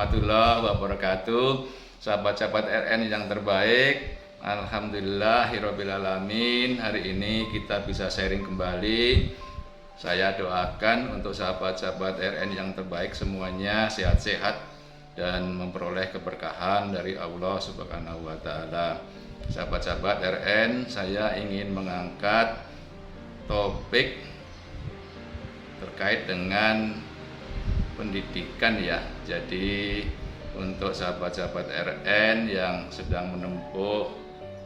warahmatullahi wabarakatuh. Sahabat-sahabat RN yang terbaik, alhamdulillahirabbil alamin. Hari ini kita bisa sharing kembali. Saya doakan untuk sahabat-sahabat RN yang terbaik semuanya sehat-sehat dan memperoleh keberkahan dari Allah Subhanahu wa taala. Sahabat-sahabat RN, saya ingin mengangkat topik terkait dengan pendidikan ya. Jadi untuk sahabat-sahabat RN yang sedang menempuh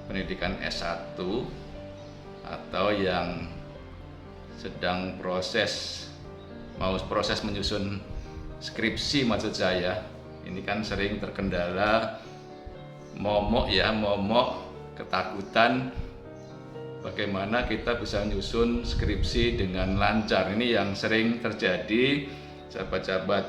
pendidikan S1 atau yang sedang proses menyusun skripsi, maksud saya ini kan sering terkendala momok, ketakutan bagaimana kita bisa menyusun skripsi dengan lancar. Ini yang sering terjadi. Sahabat-sahabat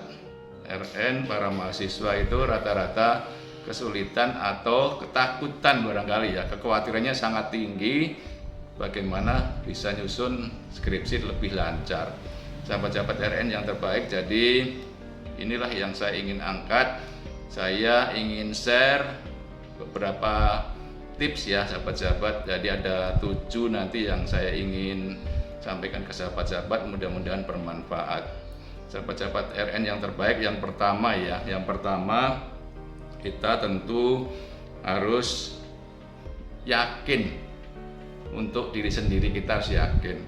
RN, para mahasiswa itu rata-rata kesulitan atau ketakutan barangkali ya, kekhawatirannya sangat tinggi bagaimana bisa nyusun skripsi lebih lancar. Sahabat-sahabat RN yang terbaik, jadi inilah yang saya ingin angkat. Saya ingin share beberapa tips ya sahabat-sahabat. Jadi ada 7 nanti yang saya ingin sampaikan ke sahabat-sahabat, mudah-mudahan bermanfaat. Sahabat-sahabat RN yang terbaik, yang pertama kita tentu harus yakin untuk diri sendiri. Kita harus yakin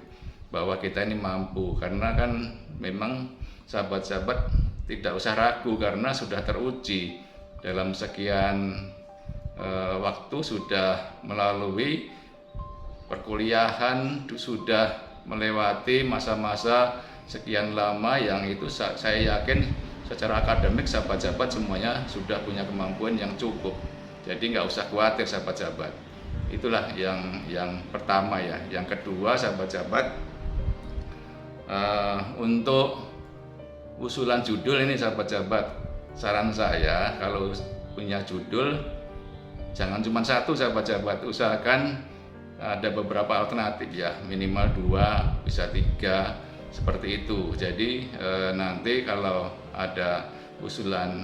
bahwa kita ini mampu, karena kan memang sahabat-sahabat tidak usah ragu karena sudah teruji dalam sekian waktu, sudah melalui perkuliahan, sudah melewati masa-masa sekian lama yang itu saya yakin secara akademik sahabat-sahabat semuanya sudah punya kemampuan yang cukup. Jadi nggak usah khawatir sahabat-sahabat. Itulah yang pertama ya. Yang kedua sahabat-sahabat, untuk usulan judul ini sahabat-sahabat, saran saya kalau punya judul jangan cuma satu sahabat-sahabat, usahakan ada beberapa alternatif ya, minimal 2 bisa 3 seperti itu. Jadi nanti kalau ada usulan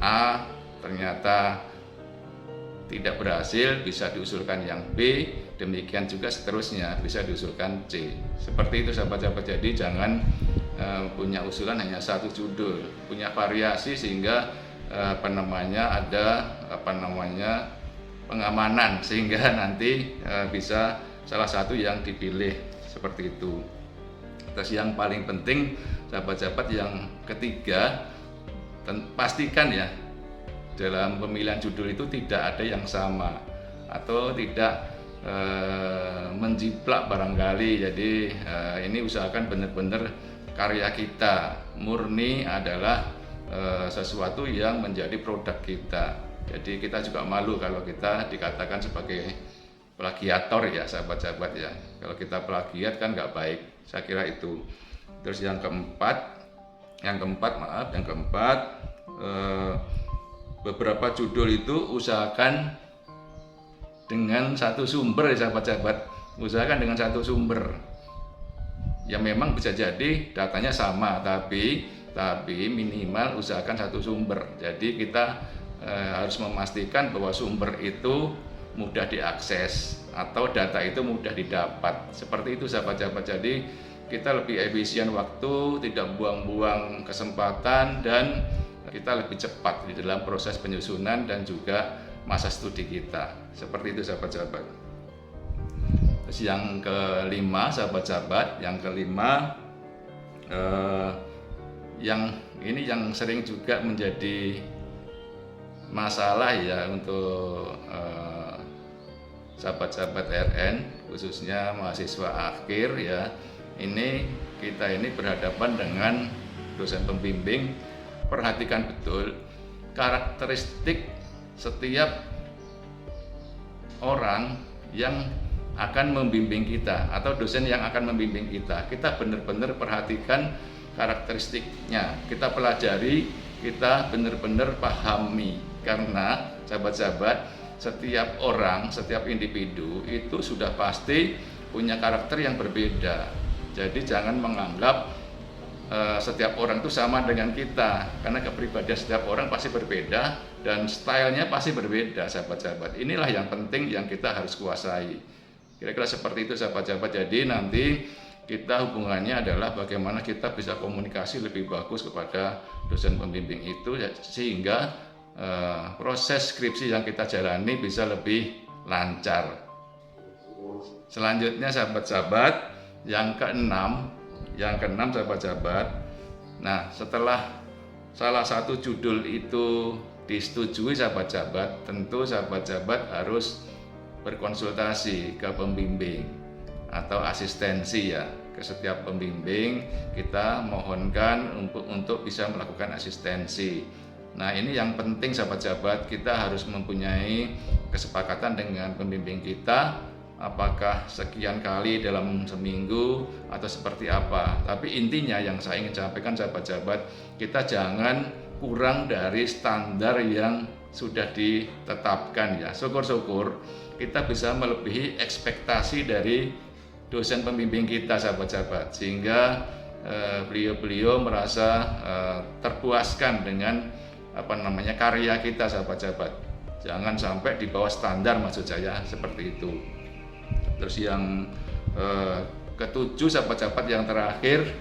A ternyata tidak berhasil, bisa diusulkan yang B, demikian juga seterusnya bisa diusulkan C. Seperti itu sahabat-sahabat. Jadi jangan punya usulan hanya satu judul, punya variasi sehingga ada pengamanan, sehingga nanti bisa salah satu yang dipilih seperti itu. Terus yang paling penting sahabat-sahabat, yang ketiga, pastikan ya dalam pemilihan judul itu tidak ada yang sama atau tidak menjiplak barangkali. Jadi ini usahakan benar-benar karya kita murni adalah sesuatu yang menjadi produk kita. Jadi kita juga malu kalau kita dikatakan sebagai plagiator ya sahabat-sahabat ya. Kalau kita plagiat kan nggak baik, saya kira itu. Terus yang keempat, beberapa judul itu usahakan dengan satu sumber ya sahabat-sahabat. Usahakan dengan satu sumber. Ya memang bisa jadi datanya sama, tapi minimal usahakan satu sumber. Jadi kita harus memastikan bahwa sumber itu mudah diakses atau data itu mudah didapat. Seperti itu sahabat-sahabat. Jadi kita lebih efisien waktu, tidak buang-buang kesempatan, dan kita lebih cepat di dalam proses penyusunan dan juga masa studi kita. Seperti itu sahabat-sahabat. Terus yang kelima sahabat-sahabat, yang sering juga menjadi masalah ya untuk sahabat-sahabat RN, khususnya mahasiswa akhir ya. Kita ini berhadapan dengan dosen pembimbing. Perhatikan betul karakteristik setiap orang yang akan membimbing kita atau dosen yang akan membimbing kita. Kita benar-benar perhatikan karakteristiknya, kita pelajari, kita benar-benar pahami, karena sahabat-sahabat, setiap orang, setiap individu itu sudah pasti punya karakter yang berbeda. Jadi jangan menganggap setiap orang itu sama dengan kita, karena kepribadian setiap orang pasti berbeda dan stylenya pasti berbeda, sahabat-sahabat. Inilah yang penting yang kita harus kuasai. Kira-kira seperti itu, sahabat-sahabat. Jadi nanti kita hubungannya adalah bagaimana kita bisa komunikasi lebih bagus kepada dosen pembimbing itu, sehingga proses skripsi yang kita jalani bisa lebih lancar. Selanjutnya, sahabat-sahabat, yang keenam sahabat-sahabat. Nah, setelah salah satu judul itu disetujui, sahabat-sahabat, tentu sahabat-sahabat harus berkonsultasi ke pembimbing atau asistensi ya. Ke setiap pembimbing kita mohonkan untuk bisa melakukan asistensi. Nah, ini yang penting, sahabat-sahabat, kita harus mempunyai kesepakatan dengan pembimbing kita, apakah sekian kali dalam seminggu atau seperti apa. Tapi intinya yang saya ingin sampaikan, sahabat-sahabat, kita jangan kurang dari standar yang sudah ditetapkan ya. Syukur-syukur kita bisa melebihi ekspektasi dari dosen pembimbing kita, sahabat-sahabat, sehingga beliau-beliau merasa terpuaskan dengan karya kita, sahabat-sahabat. Jangan sampai di bawah standar, maksud saya seperti itu. Terus yang ketujuh, sahabat-sahabat, yang terakhir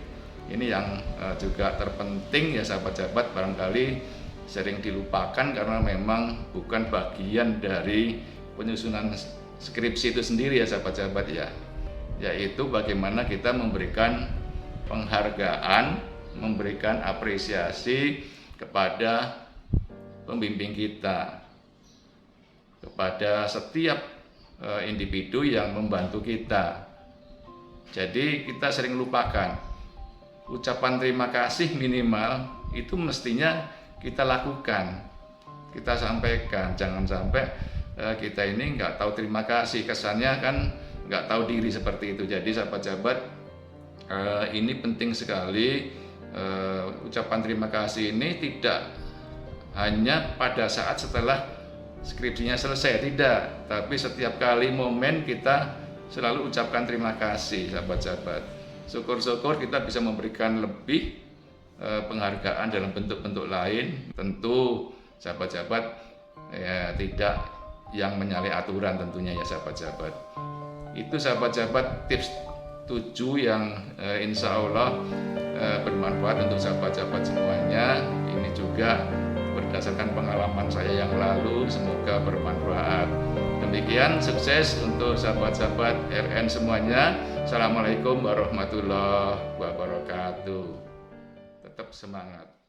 ini yang juga terpenting ya, sahabat-sahabat, barangkali sering dilupakan karena memang bukan bagian dari penyusunan skripsi itu sendiri ya, sahabat-sahabat ya, yaitu bagaimana kita memberikan penghargaan, memberikan apresiasi kepada pembimbing kita, kepada setiap individu yang membantu kita. Jadi kita sering lupakan ucapan terima kasih, minimal itu mestinya kita lakukan, kita sampaikan. Jangan sampai kita ini nggak tahu terima kasih, kesannya kan nggak tahu diri seperti itu. Jadi sahabat-sahabat, ini penting sekali. Ucapan terima kasih ini tidak hanya pada saat setelah skripsinya selesai, tidak, tapi setiap kali momen kita selalu ucapkan terima kasih, sahabat-sahabat. Syukur-syukur kita bisa memberikan lebih penghargaan dalam bentuk-bentuk lain, tentu sahabat-sahabat ya, tidak yang menyalahi aturan tentunya ya, sahabat-sahabat. Itu, sahabat-sahabat, tips 7 yang insya Allah bermanfaat untuk sahabat-sahabat semuanya. Ini juga berdasarkan pengalaman saya yang lalu, semoga bermanfaat. Demikian, sukses untuk sahabat-sahabat RN semuanya. Assalamualaikum warahmatullahi wabarakatuh. Tetap semangat.